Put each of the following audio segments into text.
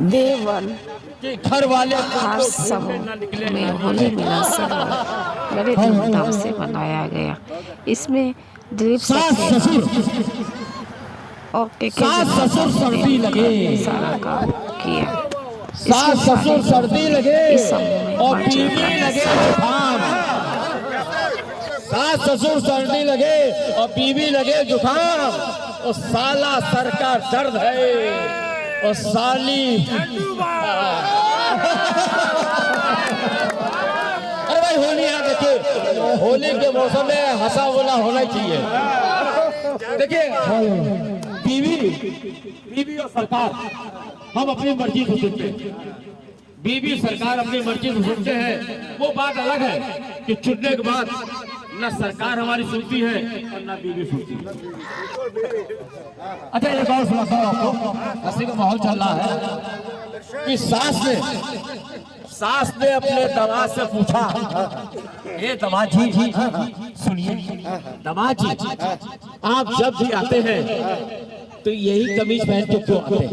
देवन कि घर वाले खास समूह में होली मिलन बड़े धूमधाम से मनाया गया। इसमें दिलीप और ससुर सर्दी लगे, सारा काम किया। सास ससुर सर्दी लगे इस समूह में और बीवी लगे जुकाम। सास ससुर सर्दी लगे और बीवी लगे जुकाम। और साला सर का दर्द है और साली अरे भाई होली यहाँ देखिए, होली के मौसम में हंसा बोला होना ही चाहिए। देखिए बीवी और सरकार हम अपनी मर्जी से सुनते हैं, बीवी सरकार अपनी मर्जी से सुनते हैं। वो बात अलग है कि चुनने के बाद न सरकार हमारी सुनती है और न बीवी सुनती है। अच्छा एक और सुनाता हूँ आपको, हंसी का माहौल चल रहा है कि सास ने अपने दामाद से पूछा, ये दामाद जी सुनिए, दामाद जी आप जब भी आते हैं तो यही कमीज पहन के क्यों आते हैं?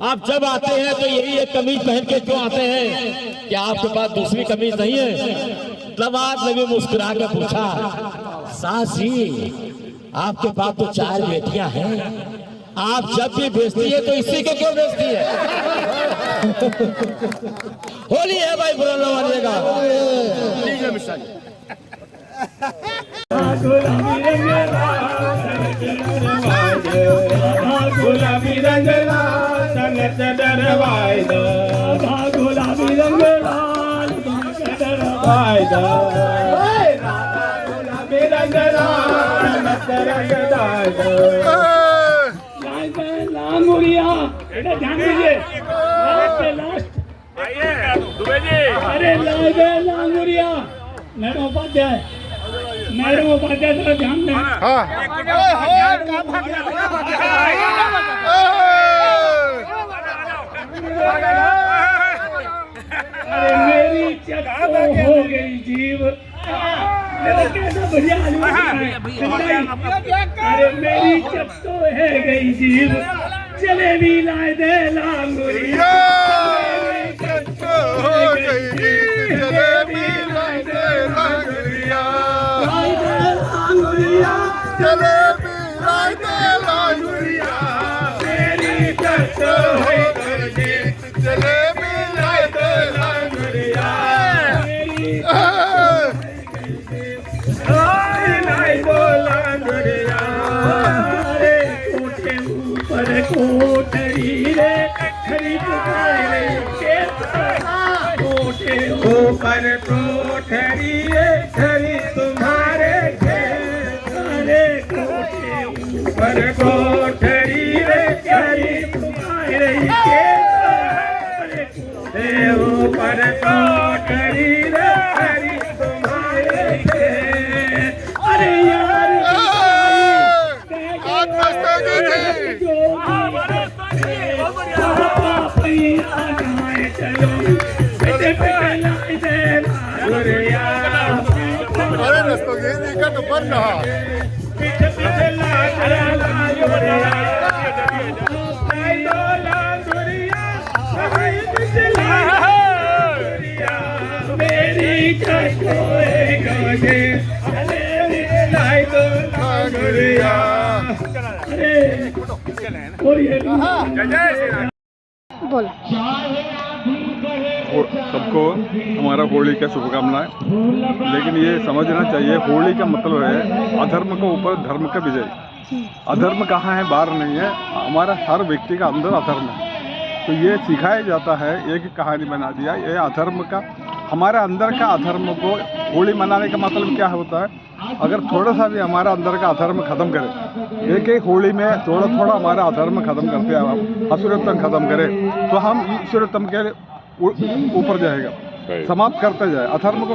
आप जब आते हैं तो यही एक कमीज पहन के क्यों आते हैं? क्या आपके पास दूसरी कमीज नहीं है? दामाद ने भी मुस्कुरा के पूछा, सास जी आपके पास तो 4 बेटियां हैं, आप जब भी भेजती है तो इसी को क्यों भेजती है? होली है भाई, बुरा न मानिएगा। गुलाबी रंग लाल डरवाय द, गुलाबी रंग लाल डरवाय द, गुलाबी रंग लाल डरवाय द। लांगुरिया बेटा ध्यान दीजिए, लास्ट दुबे जी, अरे लांगुरिया मैडम उपाध्याय थोड़ा ध्यान दें। अरे मेरी चक्को हो गई जीव, कैसा बढ़िया। अरे मेरी चक्को है गई जीव, चले भी लाए दे लांगुरिया, जलेबी लाई दे लांगुरिया, मेरी चक्को है गई जीव, जलेबी लाई दे लांगुरिया, लाई दो लांगुरिया। अरे कोठे ऊपर कोठरी रे खरी पुकारे के, कोठे ऊपर कोठरी रे खरी तुम्हारे खेत, अरे कोठे ऊपर कोठरी रे खरी तुम्हारे खेत, कोठे ऊपर कोठरी रे खरी तुम्हारे खेत। अरे यार अरे रस्तों ये देखा तो पर रहा मेरी बोल। सबको हमारा होली का शुभकामनाएं। लेकिन ये समझना चाहिए होली का मतलब है अधर्म के ऊपर धर्म का विजय। अधर्म कहाँ है, बाहर नहीं है, हमारा हर व्यक्ति का अंदर अधर्म है। तो ये सिखाया जाता है, एक कहानी बना दिया ये अधर्म का, हमारे अंदर का अधर्म को होली मनाने का मतलब क्या होता है, अगर थोड़ा सा भी हमारा अंदर का अधर्म खत्म करें, एक एक होली में थोड़ा थोड़ा हमारा अधर्म खत्म करते हैं, असुरत्व खत्म करें तो हम ईश्वरत्व के ऊपर जाएगा, समाप्त करते जाए अधर्म को।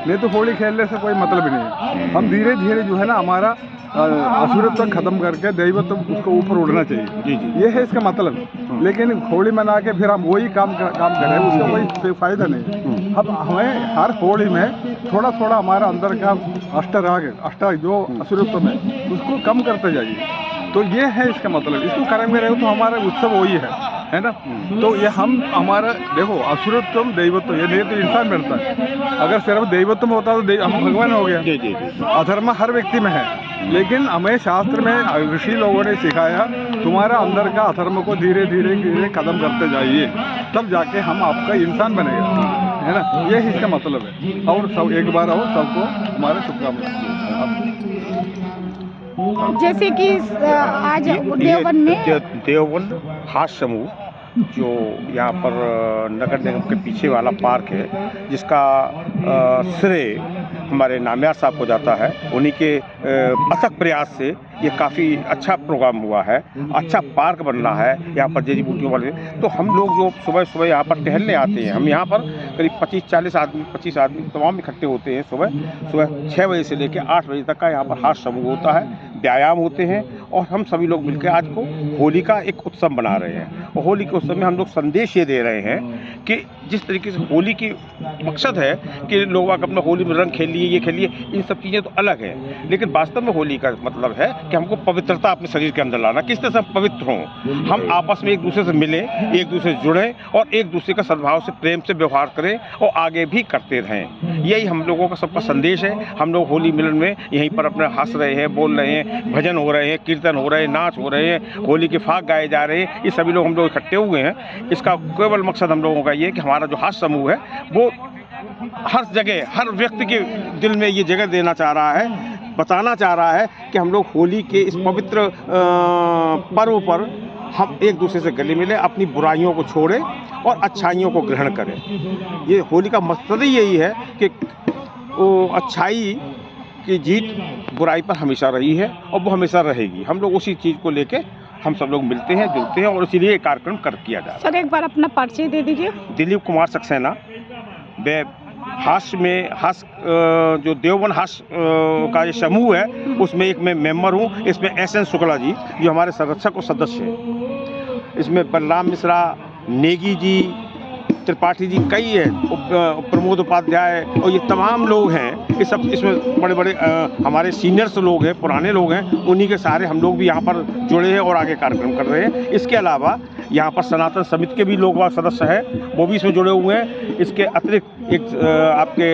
नहीं तो होली खेलने से कोई मतलब ही नहीं है। हम धीरे धीरे जो है ना हमारा असुरत्व खत्म करके दैवत्व उसको ऊपर उड़ना चाहिए, ये है इसका मतलब। लेकिन होली मना के फिर हम वही काम करें उसका कोई फायदा नहीं। अब हमें हर होली में थोड़ा थोड़ा हमारा अंदर का अष्ट जो असुरत्व है उसको कम करते जाइए, तो ये है इसका मतलब। इसको करेंगे रहे तो हमारा उत्सव वही है। है ना। तो ये हम हमारा देखो असुरत्वम दैवत्व, ये नहीं तो इंसान बनता है। अगर सिर्फ दैवत्व में होता तो हम भगवान हो गया। जी। अधर्म हर व्यक्ति में है, लेकिन हमें शास्त्र में ऋषि लोगों ने सिखाया तुम्हारा अंदर का अधर्म को धीरे धीरे खत्म करते जाइए, तब जाके हम आपका इंसान बनेगा, है ना। ये इसका मतलब है। और सब एक बार और सबको हमारे शुभकामनाएं। जैसे कि आज देवबंद में देवबंद हास्य समूह जो यहाँ पर नगर निगम के पीछे वाला पार्क है, जिसका श्रेय हमारे नामियार साहब को जाता है। उन्हीं के अथक प्रयास से ये काफ़ी अच्छा प्रोग्राम हुआ है, अच्छा पार्क बन रहा है यहाँ पर जड़ी बूटियों वाले। तो हम लोग जो सुबह सुबह यहाँ पर टहलने आते हैं, हम यहाँ पर करीब 25 आदमी तमाम इकट्ठे होते हैं। सुबह 6 बजे से लेकर 8 बजे तक का यहाँ पर हास्य समूह होता है, व्यायाम होते हैं, और हम सभी लोग मिलकर आज को होली का एक उत्सव बना रहे हैं। और होली के उत्सव में हम लोग संदेश ये दे रहे हैं कि जिस तरीके से होली की मकसद है कि लोग अपना होली में रंग खेल लिए, ये खेल लिए, इन सब चीज़ें तो अलग है, लेकिन वास्तव में होली का मतलब है कि हमको पवित्रता अपने शरीर के अंदर लाना। किस तरह से हम पवित्र हों, हम आपस में एक दूसरे से मिलें, एक दूसरे से जुड़ें और एक दूसरे का सद्भाव से प्रेम से व्यवहार करें और आगे भी करते रहें। यही हम लोगों का सबका संदेश है। हम लोग होली मिलन में यहीं पर अपने हंस रहे हैं, बोल रहे हैं, भजन हो रहे हैं, कीर्तन हो रहे हैं, नाच हो रहे हैं, होली के फाग गाए जा रहे हैं। ये सभी लोग हम लोग इकट्ठे हुए हैं। इसका केवल मकसद हम लोगों का ये है कि हमारा जो हास्य समूह है वो हर जगह, हर व्यक्ति के दिल में ये जगह देना चाह रहा है, बताना चाह रहा है कि हम लोग होली के इस पवित्र पर्व पर हम एक दूसरे से गले मिले, अपनी बुराइयों को छोड़ें और अच्छाइयों को ग्रहण करें। ये होली का मकसद ही यही है कि वो अच्छाई की जीत बुराई पर हमेशा रही है और वो हमेशा रहेगी। हम लोग उसी चीज़ को लेके हम सब लोग मिलते हैं, जुड़ते हैं और इसीलिए ये कार्यक्रम किया जा रहा है। सर एक बार अपना परिचय दे दीजिए। दिलीप कुमार सक्सेना, वे जो देवबंद हास्य का ये समूह है उसमें एक मैं मेंबर हूँ। इसमें SN शुक्ला जी जो हमारे संरक्षक और सदस्य हैं, इसमें बलराम मिश्रा, नेगी जी, त्रिपाठी जी, कई है, प्रमोद उपाध्याय और ये तमाम लोग हैं। ये सब इसमें बड़े बड़े हमारे सीनियर्स लोग हैं, पुराने लोग हैं, उन्हीं के सहारे हम लोग भी यहाँ पर जुड़े हैं और आगे कार्यक्रम कर रहे हैं। इसके अलावा यहाँ पर सनातन समिति के भी लोग सदस्य हैं, वो भी इसमें जुड़े हुए हैं। इसके अतिरिक्त एक आपके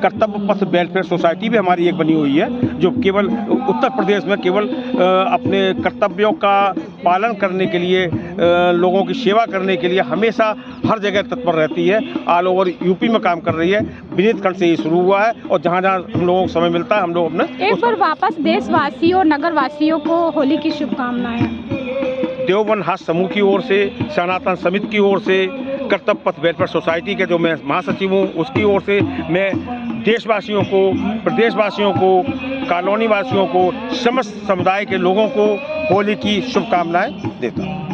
कर्तव्य पथ वेलफेयर सोसाइटी भी हमारी एक बनी हुई है, जो केवल उत्तर प्रदेश में केवल अपने कर्तव्यों का पालन करने के लिए, लोगों की सेवा करने के लिए हमेशा हर जगह तत्पर रहती है। ऑल ओवर यूपी में काम कर रही है। विनीत खंड से ये शुरू हुआ है और जहाँ जहाँ हम लोगों को समय मिलता है हम लोग अपने एक बार वापस देशवासियों और नगरवासियों को होली की शुभकामनाएं। देवबंद हास्य समूह की ओर से, सनातन समिति की ओर से, कर्तव्य पथ वेलफेयर सोसाइटी के जो मैं महासचिव हूँ उसकी ओर से मैं देशवासियों को, प्रदेशवासियों को, कॉलोनी वासियों को, समस्त समुदाय के लोगों को होली की शुभकामनाएं देता हूँ।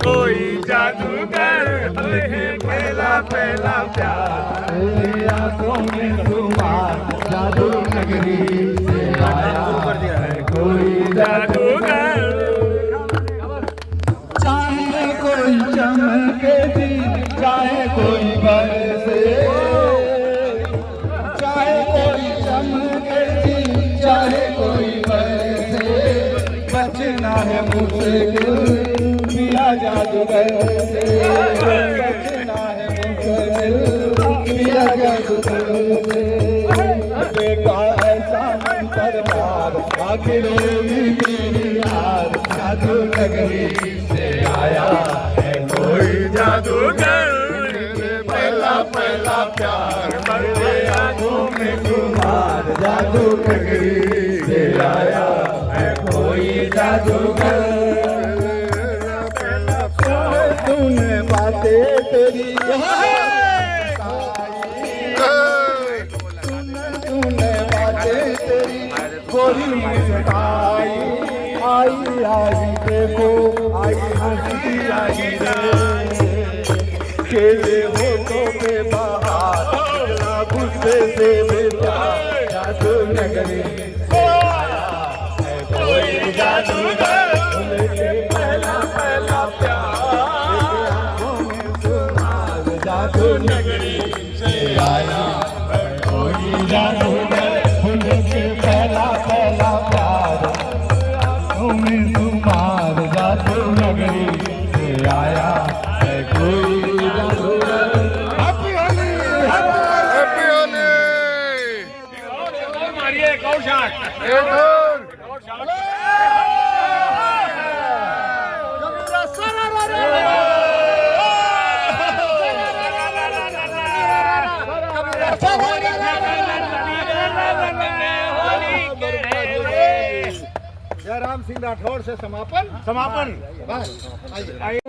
कोई जादूगर पहला पहला प्यार आंखों में तुम्हार जादू नगरी से आया है कोई जादूगर। चाहे कोई चमके दिन, चाहे कोई बरसे, चाहे कोई चमके दिन, चाहे कोई बरसे, बचना है मुझसे पिया जादूगर से, बचना है मुझसे पिया जादूगर से। देखा ऐसा मंतर मार आखिर मेरी यार जादू नगरी से आया है कोई जादूगर। पहला पहला प्यार मरते आंखों में तुम्हार जादू नगरी से आया है कोई जादूगर। तूने बातें तेरी गोरी मुस्काई, आई आई देखो आई हंसती आई रे, खेले होठों पे बहार, गुस्से से बेचार, जादू नगरी से आया है कोई जादूगर, उनके पहला पहला प्यार, आंखों में सुनार, जादू नगरी से आया है कोई जादूगर, उनके पहला पहला प्यार, आंखों में सुनार, जादू नगरी से आया है कोई जादूगर। Happy Holi, happy Holi. मारिए गौशाट जयराम सिंह राठौर से समापन बस आइए।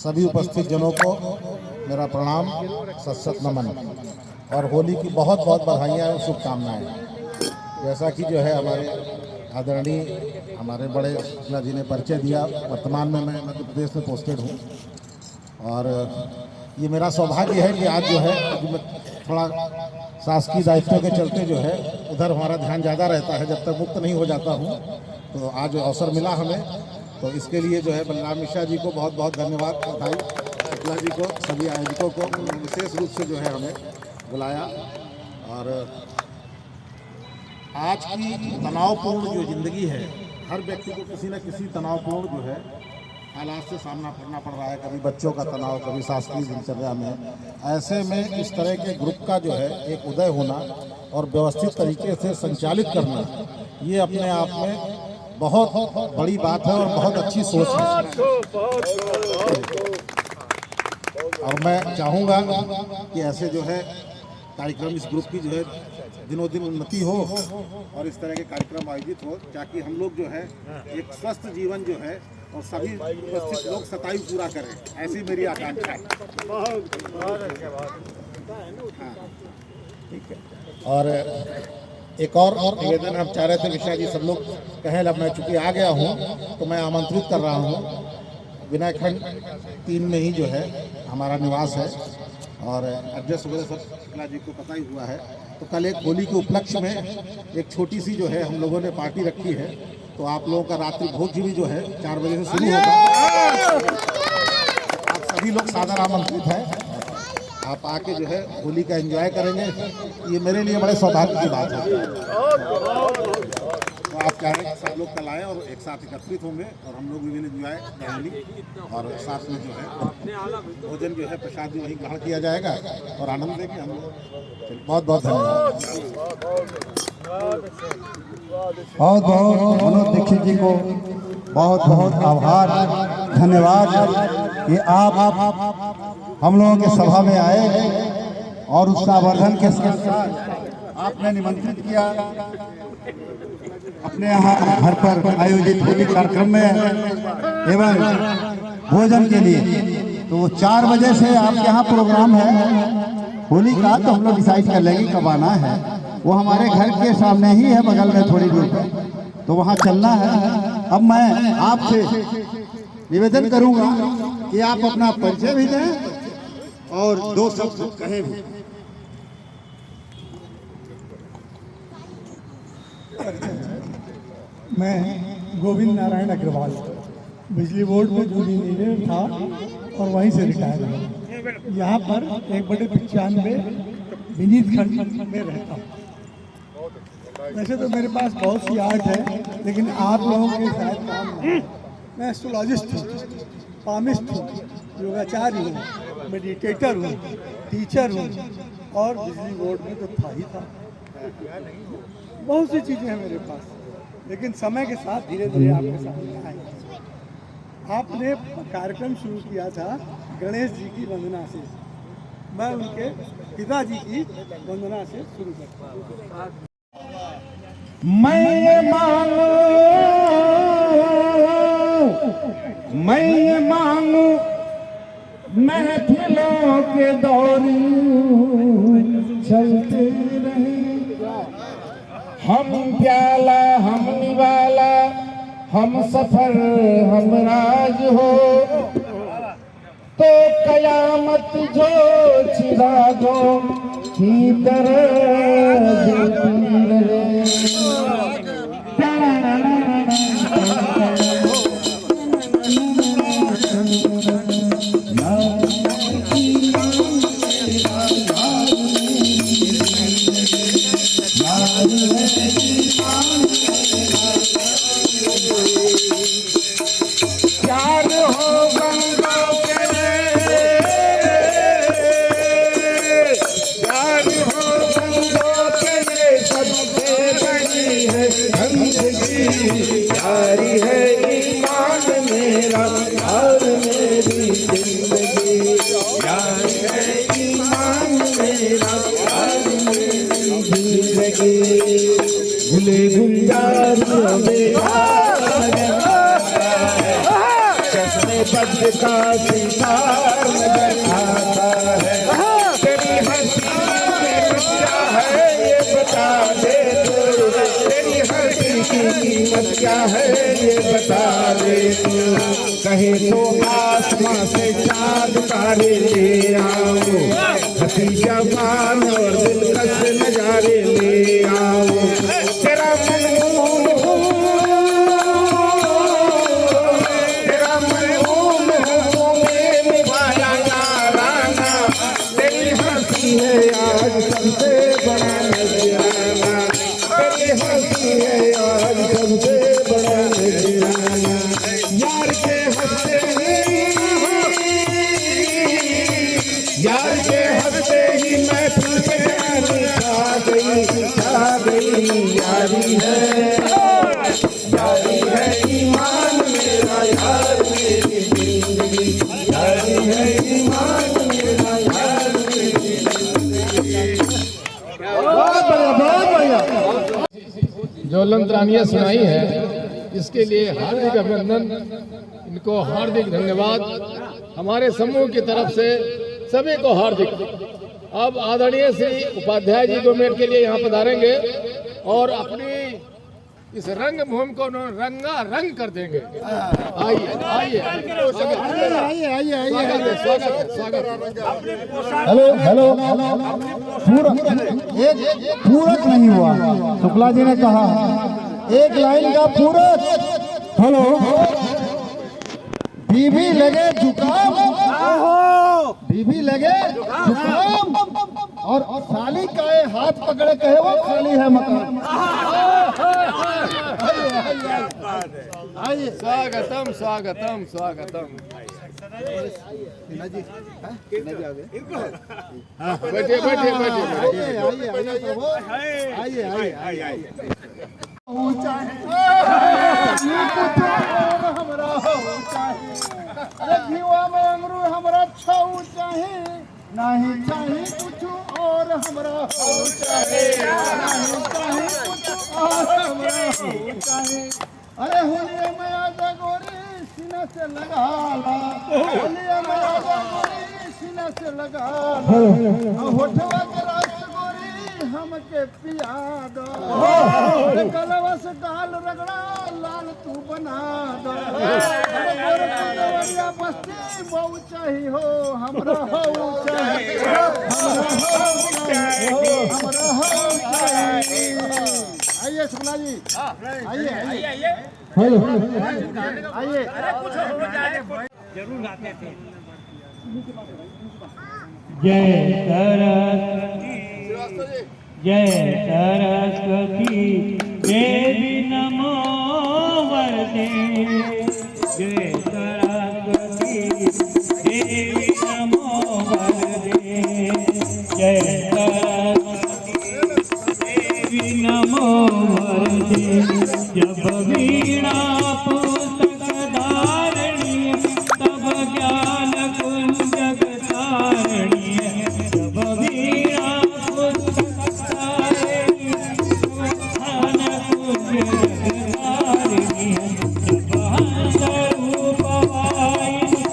सभी उपस्थित जनों को मेरा प्रणाम, सत नमन और होली की बहुत बहुत बधाइयाँ और शुभकामनाएं। जैसा कि जो है हमारे आदरणीय हमारे बड़े शुक्ला जी ने परिचय दिया, वर्तमान में मैं मध्य प्रदेश में पोस्टेड हूँ और ये मेरा सौभाग्य है कि आज जो है थोड़ा शासकीय दायित्व के चलते जो है उधर हमारा ध्यान ज़्यादा रहता है, जब तक मुक्त नहीं हो जाता हूँ। तो आज अवसर मिला हमें, तो इसके लिए जो है बलराम मिश्रा जी को बहुत बहुत धन्यवाद, भाई शुक्ला जी को, सभी आयोजकों को, विशेष रूप से जो है हमें बुलाया। और आज की तनावपूर्ण जो ज़िंदगी है, हर व्यक्ति को किसी न किसी तनावपूर्ण जो है हालात से सामना करना पड़ रहा है, कभी बच्चों का तनाव, कभी शासकीय दिनचर्या में। ऐसे में इस तरह के ग्रुप का जो है एक उदय होना और व्यवस्थित तरीके से संचालित करना, ये अपने आप में बहुत बड़ी बात है और बहुत अच्छी सोच है। और मैं चाहूँगा कि ऐसे जो है कार्यक्रम इस ग्रुप की जो है दिनों दिन उन्नति हो और इस तरह के कार्यक्रम आयोजित हो, ताकि हम लोग जो है एक स्वस्थ जीवन जो है और सभी उपस्थित लोग 27 पूरा करें, ऐसी मेरी आकांक्षा है। हाँ, ठीक है। और एक और निवेदन हम चाह रहे थे, विषय जी सब लोग कहें, अब मैं चूँकि आ गया हूँ तो मैं आमंत्रित कर रहा हूँ। विनय खंड 3 में ही जो है हमारा निवास है और एड्रेस वगैरह सब शुक्ला जी को पता ही हुआ है। तो कल एक होली के उपलक्ष्य में एक छोटी सी जो है हम लोगों ने पार्टी रखी है, तो आप लोगों का रात्रि भोज भी जो है 4 बजे से शुरू होगा। आप सभी लोग सादर आमंत्रित हैं, आप आके जो है होली का एंजॉय करेंगे। ये मेरे लिए बड़े सौभाग्य की बात है। तो आप चाहें सब लोग कल आएँ और एक साथ एकत्रित होंगे और हम लोग भी विल एंजॉय होली, और साथ में जो है भोजन जो है प्रसाद भी वहीं ग्रहण किया जाएगा और आनंद देंगे हम लोग। बहुत बहुत धन्यवाद। बहुत बहुत मनोज दीक्षित जी को बहुत बहुत आभार, धन्यवाद कि आप हम लोगों के सभा में आए और उत्साहवर्धन के साथ आपने निमंत्रित किया अपने यहाँ घर पर आयोजित होली कार्यक्रम में एवं भोजन के लिए। तो 4 बजे से आपके यहाँ प्रोग्राम है होली का, तो हम लोग डिसाइड कर लेंगे कब आना है। वो हमारे घर के सामने ही है, बगल में थोड़ी दूर पर, तो वहाँ चलना है। अब मैं आपसे निवेदन करूँगा कि आप अपना परिचय भी दें और 2 शब्द कहें भी। मैं गोविंद नारायण अग्रवाल, बिजली बोर्ड में जूनियर इंजीनियर था और वहीं से रिटायर हुआ। यहाँ पर 1/95 विनीत खंड में रहता हूँ। वैसे तो मेरे पास बहुत सी आर्ट है, लेकिन आप लोगों के शायद काम नहीं। मैं एस्ट्रोलॉजिस्ट हूँ, पामिस्ट हूँ, योगाचार्य हूँ, मेडिटेटर हूँ, टीचर हूँ और बिजली बोर्ड में तो था ही था। बहुत सी चीज़ें हैं मेरे पास, लेकिन समय के साथ धीरे धीरे आपके सामने आएंगे। आपने कार्यक्रम शुरू किया था गणेश जी की वंदना से, मैं उनके पिताजी की वंदना से शुरू करता हूँ। मैं मांगू महफिलों के दौर चलते रहे, हम प्याला हम निवाला हम सफर हम राज हो, तो कयामत जो चिरागों की तरह जलती रहे। यारी है ईमान मेरा और मेरी जिंदगी, यारी है ईमान मेरा और मेरी जिंदगी। भूले गुलजारियों में चश्मे बद का सितार नजर आता है, तेरी हंसी में क्या है ये बता दे, तेरी हंसी की कीमत क्या है ये बता दे। कहे तो आसमां से चाँद तारे ले आओ, हंसी जवान और दिलकश नजारे ले आओ। तेरा आज सबसे बड़ा नजराना, तेरी हंसी है आज सबसे बड़ा नजराना। यार के हंसते ही मैं फिर से छा गई यारी है ईमान मेरा, यार मेरी जिंदगी, यारी है ईमान। जो लंतरानियाँ सुनाई है, इसके लिए हार्दिक अभिनंदन, इनको हार्दिक धन्यवाद हमारे समूह की तरफ से सभी को हार्दिक। अब आदरणीय श्री उपाध्याय जी 2 मिनट के लिए यहाँ पधारेंगे और अपनी इस रंगभूमि को रंगा रंग कर देंगे। आइए आइए स्वागत। हेलो हेलो, पूरक नहीं हुआ, शुक्ला जी ने कहा एक लाइन का पूरक। हेलो, बीबी लगे जुकाम, बीबी लगे जुकाम और साली का हाथ पकड़े कहे वो खाली है मकान। आइए, स्वागतम स्वागतम स्वागतम। बैठिए बैठिए बैठिए। आइए आइए आइए। हमरा छऊ चाहे नहीं चाहे कुछ और, हमरा हो चाहे नहीं चाहे कुछ और, हमरा हो चाहे। अरे होलिया में आजा गोरी सीना से लगा ला, होलिया में आजा गोरी सीना से लगा ला, होठवा के रस गोरी हमके पिया दो, कलवा से गाल रगड़ा लाल तू बना दो। बस्ती बहु चाहिए हो, हमरा हो चाहिए, हमरा हो चाहिए। आइए शुक्ला जी, आइए आइए आइए। जरूर गाते थे। जय सरस्वती, जय सरस्वती देवी नमो वरदे, जय सरस्वती देवी नमो वरदे, जय सरस्वती देवी नमो वरदे। जब वीणा पुस्तक धारणी तब ज्ञान कुंज तारणी, जब वीणा पुस्तक धारणी ज्ञान कुंज तारणी, जब हंस रूप वाहिनी,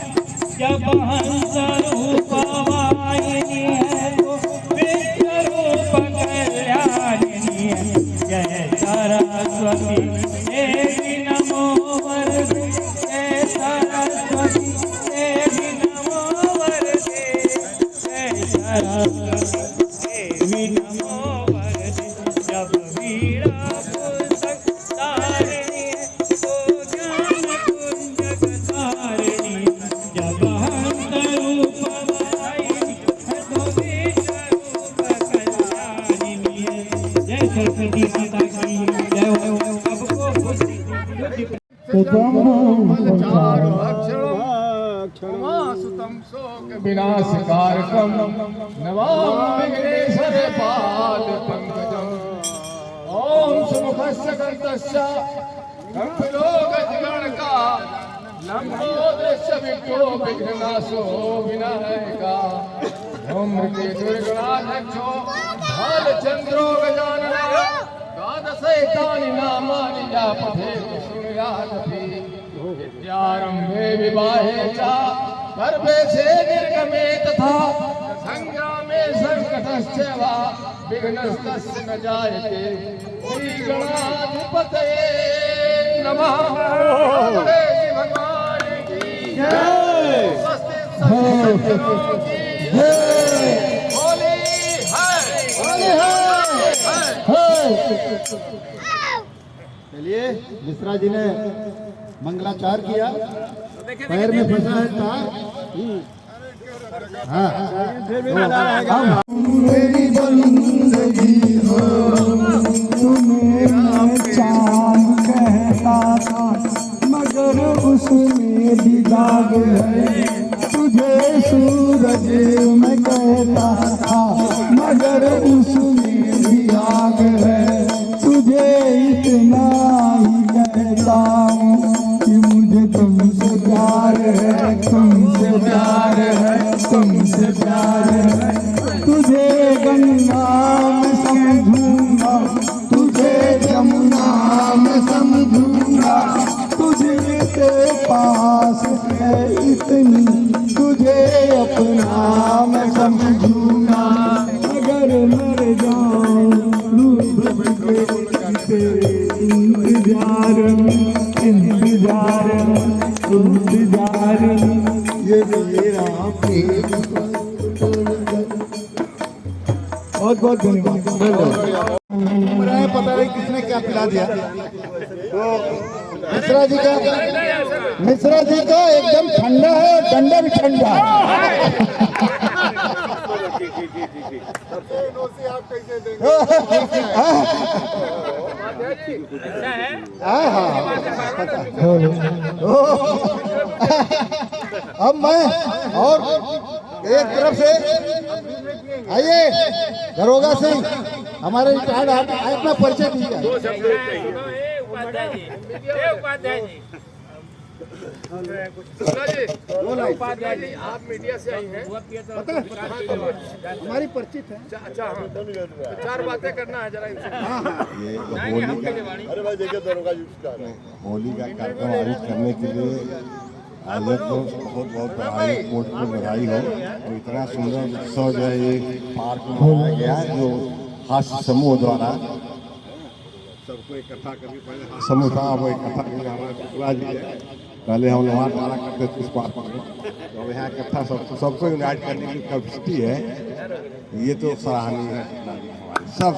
जब हंस रूप वाहिनी है तो विश्व रूप कल्याणिनी है। जय सरस्वती देवी नमो वरदे, जय सरस्वती देवी नमो वरदे, जय सरस्वती देवी नमो वरदे। जब वीणा पुस्तक धारणी तो ज्ञान कुंज तारणी, जब हंस रूप वाहिनी है तो विश्व रूप कल्याणिनी है। जय सरस्वती माता की जय हो। सबको बुद्धि क्षमासुतम शोक विनाशकारकम नमामि विघ्नेश्वर पाद पंकजम। ओम सुमुखस्य कर्तस्य कंपिलो गजगणका, लंबो दृश्य विज्ञो विघ्ननाशो विनायका। धूम्रके दुर्गणाध्यक्षो भालचंद्रो गजाननः, द्वादशैतानि नामानि जपेत् शृणुयादपि। विद्यारम्भे विवाहे च गर्भे निर्गमे तथा संग्रामे संकटश्च वा विघ्नस्तस्य न जायते। श्री गणाधिपतये नमः। गणेश भगवान की जय। स्वस्ति सज्जनों की जय। होली है, होली है। चलिए, मिश्रा जी ने मंगलाचार किया, पैर में फंसा है तार। हाँ, मेरी बंदगी हो तुम्हें चांद कहता था, मगर उसमें भी दाग है। तुझे सूरज मैं कहता था, मगर उसमें भी आग है। तुझे इतना ही कहता हूँ कि मुझे तुमसे प्यार है, तुमसे प्यार है, तुमसे प्यार है। तुझे गंगा में समझूंगा, तुझे जमुना है इतनी तुझे अपना मैं समझूंगा, अगर मर जाऊं इंतजार इंतजार ये मेरा प्रेम। बहुत बहुत धन्यवाद। पता नहीं किसने क्या पिला दिया। तो मिश्रा जी का एकदम ठंडा है, डंडा भी ठंडा है। अब मैं और एक तरफ से आइए दरोगा सिंह हमारे रिटायर्ड अपना परिचय दीजिए। उपाध्याय जी आप मीडिया से आई हैं, हमारी परिचित है। अच्छा हाँ, 4 बातें करना है जरा इनसे। ये होली का कार्यक्रम आयोजित करने के लिए आयोजक को बहुत बहुत बधाई, कोर्ट को बधाई हो। और इतना सुंदर उत्सव जो है ये पार्क में मनाया गया है, जो हास्य समूह द्वारा सबको इकट्ठा करके पहले समूह था वो इकट्ठा करके हमारे टुकड़ा जी है, पहले हम लोग द्वारा करते थे इस पार्क में, तो यहाँ इकट्ठा सबको यूनाइट करने की कैपेसिटी है, ये तो सराहनीय है सब।